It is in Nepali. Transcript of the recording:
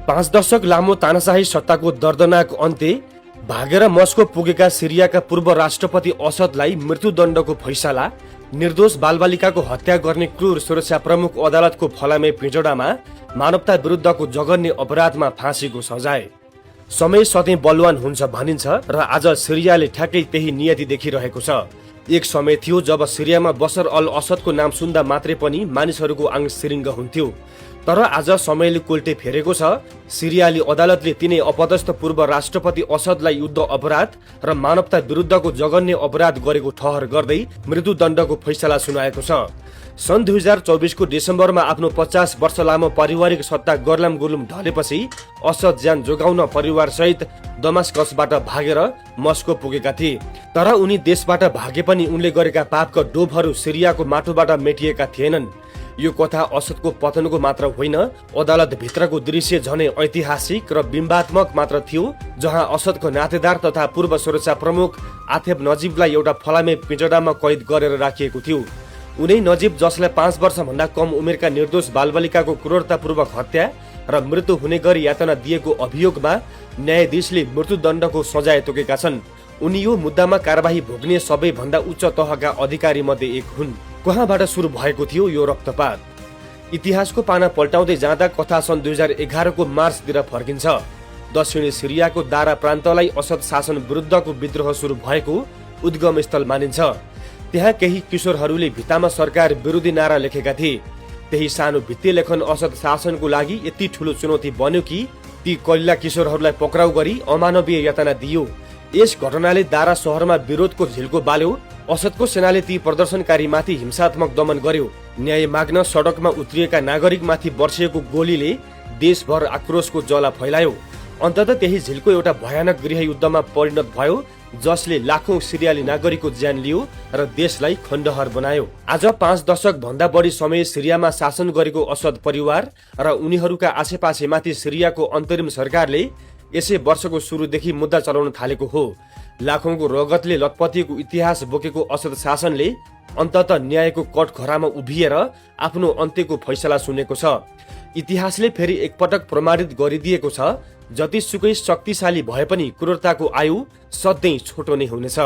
5 दशक लामो तानाशाही सत्ताको दर्दनाक अन्त्य, भागेर मस्को पुगेका सिरियाका पूर्व राष्ट्रपति असदलाई मृत्युदण्डको फैसला, निर्दोष बालबालिकाको हत्या गर्ने क्रूर सुरक्षा प्रमुख अदालतको फलामे पिँजडामा, मानवता विरुद्धको जघन्य अपराधमा फाँसीको सजाय। समय सधैँ बलवान हुन्छ भनिन्छ र आज सिरियाले ठ्याक्कै त्यही नियति देखिरहेको छ। एक समय थियो जब सिरियामा बशर अल असदको नाम सुन्दा मात्रै पनि मानिसहरूको आङ सिरिङ्ग हुन्थ्यो। तर आज समयले कोल्टे फेरेको छ। सिरियाली अदालतले तिनै अपदस्थ पूर्व राष्ट्रपति असदलाई युद्ध अपराध र मानवता विरुद्धको जघन्य अपराध गरेको ठहर गर्दै मृत्युदण्डको फैसला सुनाएको छ। सन् 2024 को डिसेम्बरमा आफ्नो 50 वर्ष लामो पारिवारिक सत्ता गर्लाम गुलुम ढलेपछि असद ज्यान जोगाउन परिवार सहित दमास्कसबाट भागेर मस्को पुगेका थिए। तर उनी देशबाट भागे पनि उनले गरेका पापका डोबहरू सिरियाको माटोबाट मेटिएका थिएनन्। यो कथा असदको पतनको मात्र होइन, अदालत भित्रको दृश्य झनै ऐतिहासिक र बिम्बात्मक मात्र थियो, जहाँ असदको नातेदार तथा पूर्व सुरक्षा प्रमुख आथेब नजिबलाई एउटा फलामे पिँजडामा कैद गरेर राखिएको थियो। उनै नजिब जसलाई 5 वर्षभन्दा कम उमेरका निर्दोष बालबालिकाको क्रूरतापूर्वक हत्या र मृत्यु हुने गरी यातना दिएको अभियोगमा न्यायाधीशले मृत्युदण्डको सजाय तोकेका छन्। उनी यो मुद्दामा कारबाही भोग्ने सबैभन्दा उच्च तहका अधिकारी मध्ये एक हुन्। कहाँबाट सुरु भएको थियो यो रक्तपात? इतिहासको पाना पल्टाउँदै जाँदा कथा सन् 2011 को मार्चतिर फर्किन्छ। दक्षिणी सिरियाको दारा प्रान्तलाई असद शासन विरुद्धको विद्रोह सुरु भएको उद्गम स्थल मानिन्छ। त्यहाँ केही किशोरहरूले भित्तामा सरकार विरोधी नारा लेखेका थिए। त्यही सानो भित्ते लेखन असद शासनको लागि यति ठूलो चुनौती बन्यो कि ती कलिला किशोरहरूलाई पक्राउ गरी अमानवीय यातना दियो। यस घटनाले दारा शहरमा विरोधको झिल्को बाल्यो। असदको सेनाले ती प्रदर्शनकारीमाथि हिंसात्मक दमन गर्यो। न्याय माग्न सडकमा उत्रिएका नागरिकमाथि बर्सिएको गोलीले देशभर आक्रोशको ज्वाला फैलायो। अन्ततः त्यही झिल्को एउटा भयानक गृहयुद्धमा परिणत भयो, जसले लाखौं सिरियाली नागरिकको ज्यान लियो र देशलाई खण्डहर बनायो। आज 5 दशक भन्दा बढी समय सिरियामा शासन गरेको असद परिवार र उनीहरूका आसेपासेमाथि सिरियाको अन्तरिम सरकारले यसै वर्षको सुरुदेखि मुद्दा चलाउन थालेको हो। लाखौंको रगतले लतपतिएको इतिहास बोकेको असद शासनले अन्ततः न्यायको कठघरामा उभिएर आफ्नो अन्त्यको फैसला सुनेको छ। इतिहासले फेरि एकपटक प्रमाणित गरिदिएको छ, जतिसुकै शक्तिशाली भए पनि क्रूरताको आयु सधैँ छोटो नै हुनेछ।